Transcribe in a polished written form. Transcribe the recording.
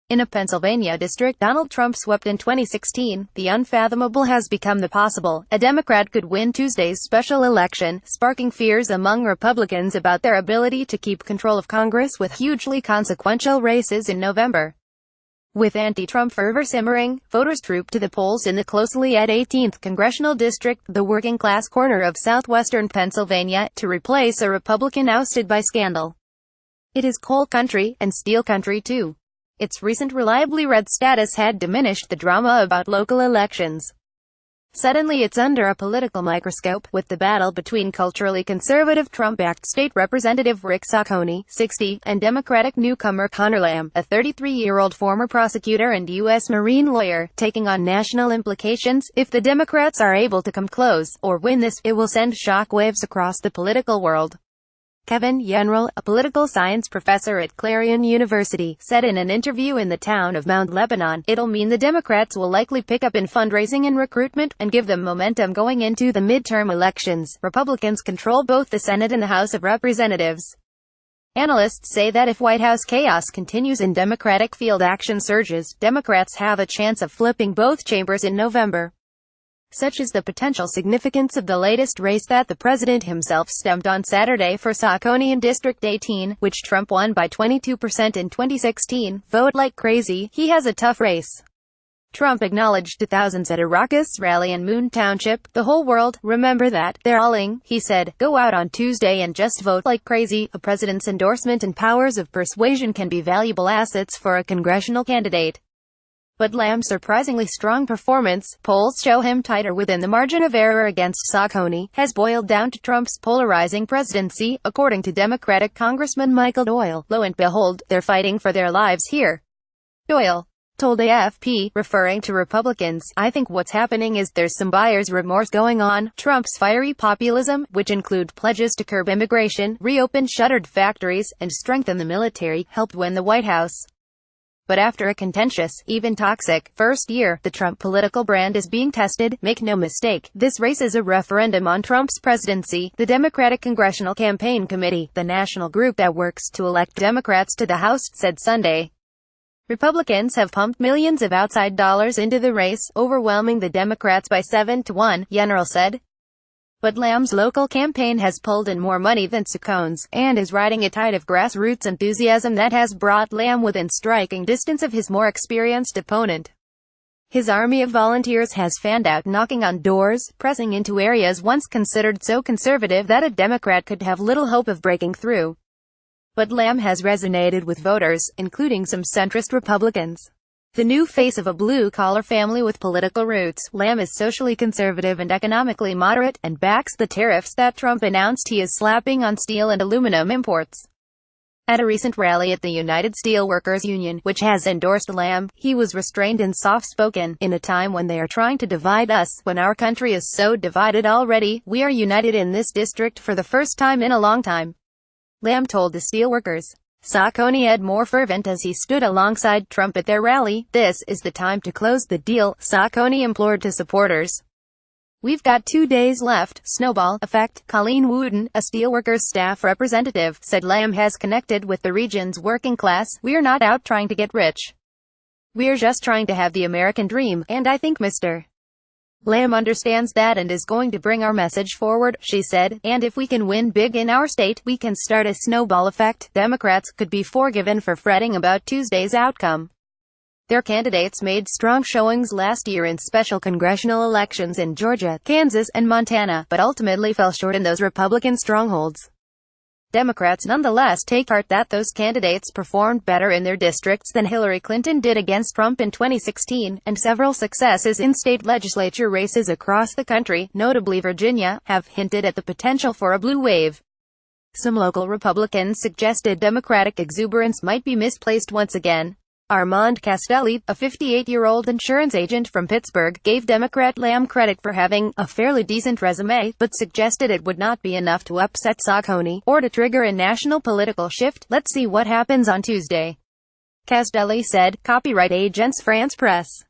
In a Pennsylvania district Donald Trump swept in 2016, the unfathomable has become the possible. A Democrat could win Tuesday's special election, sparking fears among Republicans about their ability to keep control of Congress with hugely consequential races in November. With anti-Trump fervor simmering, voters trooped to the polls in the closely at 18th Congressional District, the working-class corner of southwestern Pennsylvania, to replace a Republican ousted by scandal. It is coal country, and steel country too. Its recent reliably red status had diminished the drama about local elections. Suddenly it's under a political microscope, with the battle between culturally conservative Trump-backed State Representative Rick Saccone, 60, and Democratic newcomer Conor Lamb, a 33-year-old former prosecutor and U.S. Marine lawyer, taking on national implications. If the Democrats are able to come close, or win this, it will send shockwaves across the political world. Kevan Yenerall, a political science professor at Clarion University, said in an interview in the town of Mount Lebanon, "It'll mean the Democrats will likely pick up in fundraising and recruitment, and give them momentum going into the midterm elections." Republicans control both the Senate and the House of Representatives. Analysts say that if White House chaos continues and Democratic field action surges, Democrats have a chance of flipping both chambers in November. Such is the potential significance of the latest race that the president himself stemmed on Saturday for Saccone in District 18, which Trump won by 22% in 2016. "Vote like crazy, he has a tough race," Trump acknowledged to thousands at a raucous rally in Moon Township. "The whole world, remember that, they're alling," he said. "Go out on Tuesday and just vote like crazy." A president's endorsement and powers of persuasion can be valuable assets for a congressional candidate. But Lamb's surprisingly strong performance, polls show him tighter within the margin of error against Saccone, has boiled down to Trump's polarizing presidency, according to Democratic Congressman Michael Doyle. "Lo and behold, they're fighting for their lives here," Doyle told AFP, referring to Republicans. "I think what's happening is there's some buyer's remorse going on." Trump's fiery populism, which include pledges to curb immigration, reopen shuttered factories, and strengthen the military, helped win the White House. But after a contentious, even toxic, first year, the Trump political brand is being tested. Make no mistake, this race is a referendum on Trump's presidency. The Democratic Congressional Campaign Committee, the national group that works to elect Democrats to the House, said Sunday. Republicans have pumped millions of outside dollars into the race, overwhelming the Democrats by 7-1, Yenerall said. But Lamb's local campaign has pulled in more money than Saccone's, and is riding a tide of grassroots enthusiasm that has brought Lamb within striking distance of his more experienced opponent. His army of volunteers has fanned out, knocking on doors, pressing into areas once considered so conservative that a Democrat could have little hope of breaking through. But Lamb has resonated with voters, including some centrist Republicans. The new face of a blue-collar family with political roots, Lamb is socially conservative and economically moderate, and backs the tariffs that Trump announced he is slapping on steel and aluminum imports. At a recent rally at the United Steelworkers Union, which has endorsed Lamb, he was restrained and soft-spoken. "In a time when they are trying to divide us, when our country is so divided already, we are united in this district for the first time in a long time," Lamb told the steelworkers. Saccone had more fervent as he stood alongside Trump at their rally. "This is the time to close the deal," Saccone implored to supporters. "We've got 2 days left." Snowball effect. Colleen Wooten, a steelworkers staff representative, said Lamb has connected with the region's working class. "We're not out trying to get rich. We're just trying to have the American dream, and I think Mr. Lamb understands that and is going to bring our message forward," she said. "And if we can win big in our state, we can start a snowball effect." Democrats could be forgiven for fretting about Tuesday's outcome. Their candidates made strong showings last year in special congressional elections in Georgia, Kansas, and Montana, but ultimately fell short in those Republican strongholds. Democrats nonetheless take heart that those candidates performed better in their districts than Hillary Clinton did against Trump in 2016, and several successes in state legislature races across the country, notably Virginia, have hinted at the potential for a blue wave. Some local Republicans suggested Democratic exuberance might be misplaced once again. Armand Castelli, a 58-year-old insurance agent from Pittsburgh, gave Democrat Lamb credit for having a fairly decent resume, but suggested it would not be enough to upset Saccone, or to trigger a national political shift. "Let's see what happens on Tuesday," Castelli said. Copyright Agence France Presse.